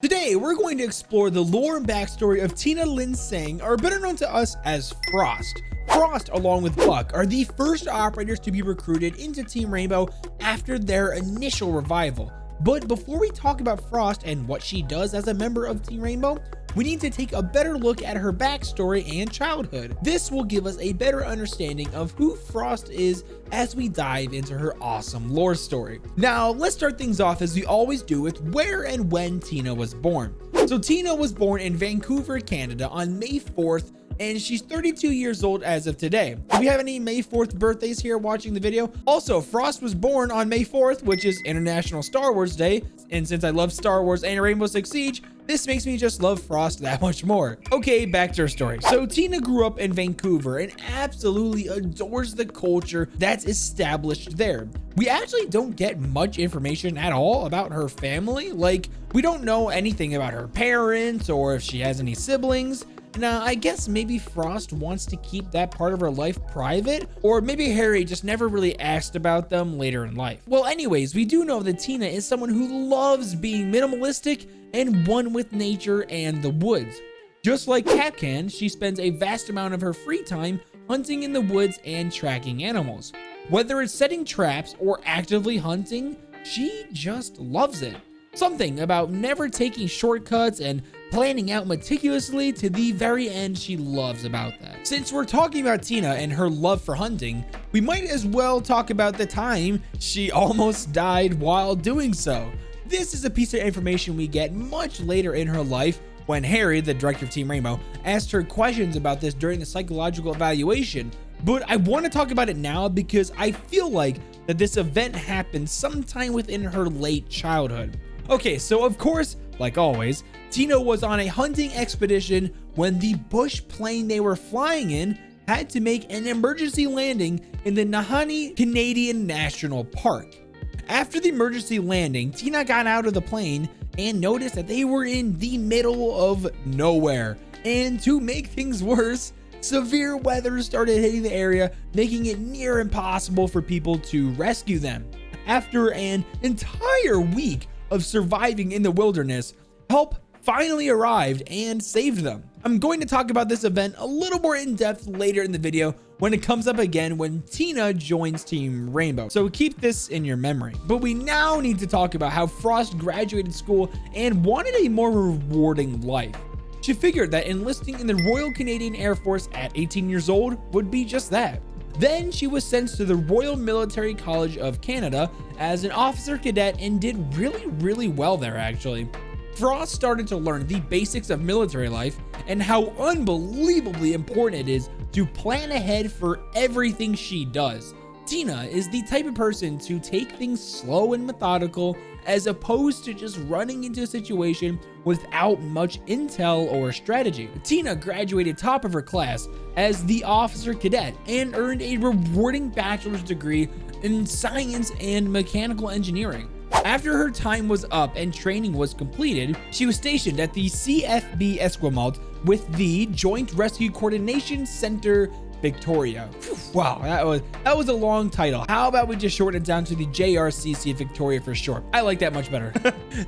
Today, we're going to explore the lore and backstory of Tina Lin Sang, or better known to us as Frost. Frost, along with Buck, are the first operators to be recruited into Team Rainbow after their initial revival. But before we talk about Frost and what she does as a member of Team Rainbow, we need to take a better look at her backstory and childhood. This will give us a better understanding of who Frost is as we dive into her awesome lore story. Now, let's start things off as we always do with where and when Tina was born. So Tina was born in Vancouver, Canada on May 4th, and she's 32 years old as of today. Do we have any May 4th birthdays here watching the video? Also, Frost was born on May 4th, which is International Star Wars Day, and since I love Star Wars and Rainbow Six Siege, this makes me just love Frost that much more. Okay, back to her story. So Tina grew up in Vancouver and absolutely adores the culture that's established there. We actually don't get much information at all about her family. Like, we don't know anything about her parents or if she has any siblings. Now, I guess maybe Frost wants to keep that part of her life private, or maybe Harry just never really asked about them later in life. Well, anyways, we do know that Tina is someone who loves being minimalistic and one with nature and the woods. Just like Kapkan, she spends a vast amount of her free time hunting in the woods and tracking animals. Whether it's setting traps or actively hunting, she just loves it. Something about never taking shortcuts and planning out meticulously to the very end she loves about that. Since we're talking about Tina and her love for hunting, we might as well talk about the time she almost died while doing so. This is a piece of information we get much later in her life when Harry, the director of Team Rainbow, asked her questions about this during the psychological evaluation. But I want to talk about it now because I feel like that this event happened sometime within her late childhood. Okay, so of course, like always, Tina was on a hunting expedition when the bush plane they were flying in had to make an emergency landing in the Nahanni Canadian National Park. After the emergency landing, Tina got out of the plane and noticed that they were in the middle of nowhere. And to make things worse, severe weather started hitting the area, making it near impossible for people to rescue them. After an entire week of surviving in the wilderness, help finally arrived and saved them. I'm going to talk about this event a little more in depth later in the video when it comes up again when Tina joins Team Rainbow, so keep this in your memory. But we now need to talk about how Frost graduated school and wanted a more rewarding life. She figured that enlisting in the Royal Canadian Air Force at 18 years old would be just that. Then she was sent to the Royal Military College of Canada as an officer cadet and did really well there actually. Frost started to learn the basics of military life and how unbelievably important it is to plan ahead for everything she does. Tina is the type of person to take things slow and methodical as opposed to just running into a situation without much intel or strategy. Tina graduated top of her class as the officer cadet and earned a rewarding bachelor's degree in science and mechanical engineering. After her time was up and training was completed, she was stationed at the CFB Esquimalt with the Joint Rescue Coordination Center Victoria. Wow, that was a long title. How about we just shorten it down to the JRCC Victoria for short? I like that much better.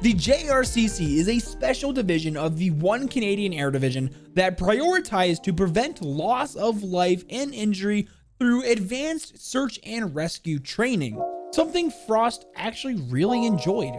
The JRCC is a special division of the 1 Canadian Air Division that prioritized to prevent loss of life and injury through advanced search and rescue training, something Frost actually really enjoyed.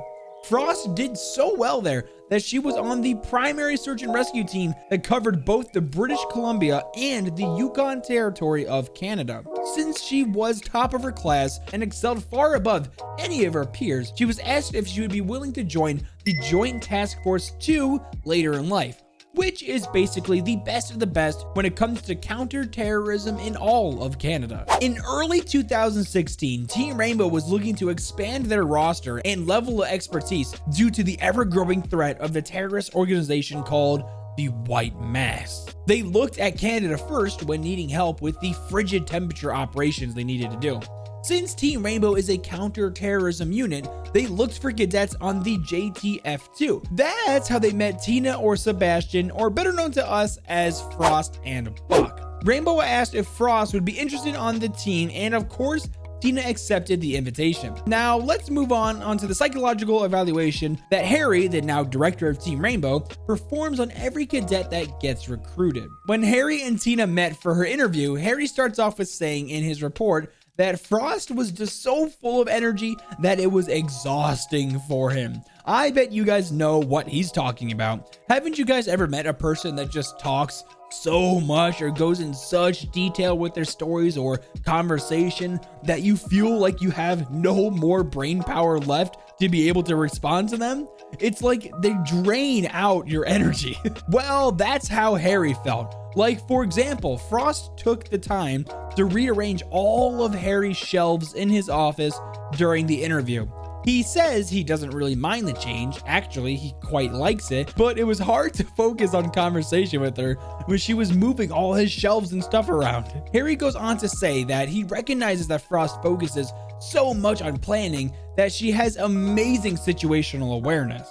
Frost did so well there that she was on the primary search and rescue team that covered both the British Columbia and the Yukon Territory of Canada. Since she was top of her class and excelled far above any of her peers, she was asked if she would be willing to join the Joint Task Force 2 later in life, which is basically the best of the best when it comes to counter-terrorism in all of Canada. In early 2016, Team Rainbow was looking to expand their roster and level of expertise due to the ever-growing threat of the terrorist organization called the White Mass. They looked at Canada first when needing help with the frigid temperature operations they needed to do. Since Team Rainbow is a counter-terrorism unit, they looked for cadets on the JTF2. That's how they met Tina or Sebastian, or better known to us as Frost and Buck. Rainbow asked if Frost would be interested on the team, and of course, Tina accepted the invitation. Now let's move on onto the psychological evaluation that Harry, the now director of Team Rainbow, performs on every cadet that gets recruited. When Harry and Tina met for her interview, Harry starts off with saying in his report that Frost was just so full of energy that it was exhausting for him. I bet you guys know what he's talking about. Haven't you guys ever met a person that just talks so much or goes in such detail with their stories or conversation that you feel like you have no more brain power left to be able to respond to them? It's like they drain out your energy. Well, that's how Harry felt. Like, for example, Frost took the time to rearrange all of Harry's shelves in his office during the interview. He says he doesn't really mind the change. Actually, he quite likes it, but it was hard to focus on conversation with her when she was moving all his shelves and stuff around. Harry goes on to say that he recognizes that Frost focuses so much on planning that she has amazing situational awareness.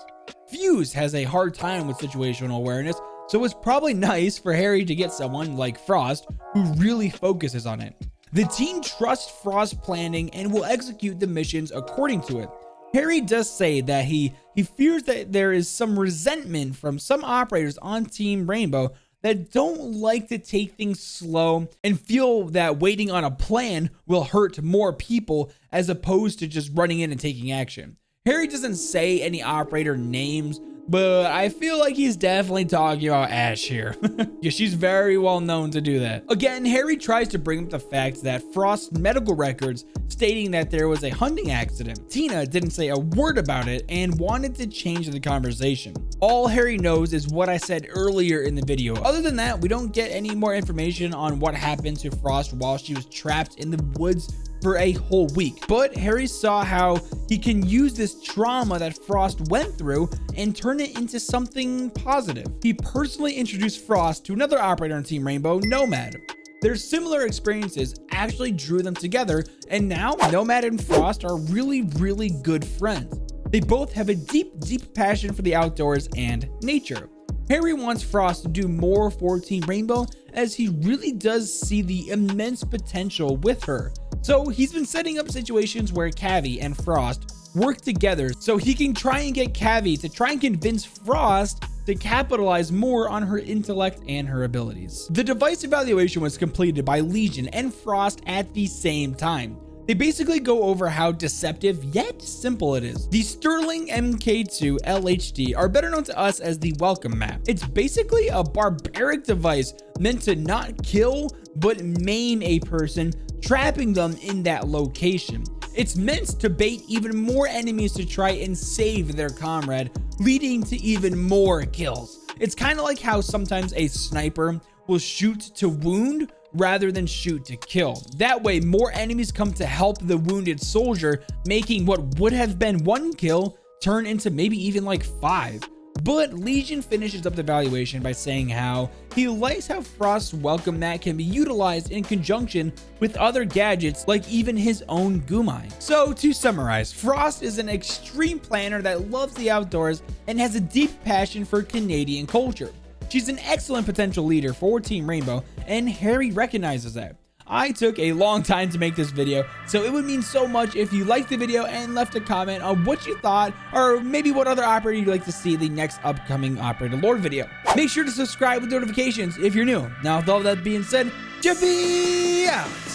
Fuse has a hard time with situational awareness, so it's probably nice for Harry to get someone like Frost who really focuses on it. The team trusts Frost's planning and will execute the missions according to it. Harry does say that he fears that there is some resentment from some operators on Team Rainbow that don't like to take things slow and feel that waiting on a plan will hurt more people as opposed to just running in and taking action. Harry doesn't say any operator names, but I feel like he's definitely talking about Ash here. Yeah, she's very well known to do that. Again, Harry tries to bring up the fact that Frost's medical records stating that there was a hunting accident. Tina didn't say a word about it and wanted to change the conversation. All Harry knows is what I said earlier in the video. Other than that, we don't get any more information on what happened to Frost while she was trapped in the woods for a whole week. But Harry saw how he can use this trauma that Frost went through and turn it into something positive. He personally introduced Frost to another operator on Team Rainbow, Nomad. Their similar experiences actually drew them together, and now Nomad and Frost are really good friends. They both have a deep passion for the outdoors and nature. Harry wants Frost to do more for Team Rainbow as he really does see the immense potential with her. So he's been setting up situations where Cavi and Frost work together so he can try and get Cavi to try and convince Frost to capitalize more on her intellect and her abilities. The device evaluation was completed by Legion and Frost at the same time. They basically go over how deceptive yet simple it is. The Sterling MK2 LHD are better known to us as the Welcome Map. It's basically a barbaric device meant to not kill but maim a person, trapping them in that location. It's meant to bait even more enemies to try and save their comrade, leading to even more kills. It's kind of like how sometimes a sniper will shoot to wound rather than shoot to kill. That way, more enemies come to help the wounded soldier, making what would have been 1 kill turn into maybe even like 5. But Legion finishes up the evaluation by saying how he likes how Frost's Welcome Mat can be utilized in conjunction with other gadgets like even his own Gumai. So to summarize, Frost is an extreme planner that loves the outdoors and has a deep passion for Canadian culture. She's an excellent potential leader for Team Rainbow, and Harry recognizes that. I took a long time to make this video, so it would mean so much if you liked the video and left a comment on what you thought, or maybe what other operator you'd like to see the next upcoming Operator Lore video. Make sure to subscribe with notifications if you're new. Now, with all that being said, Jiffy out!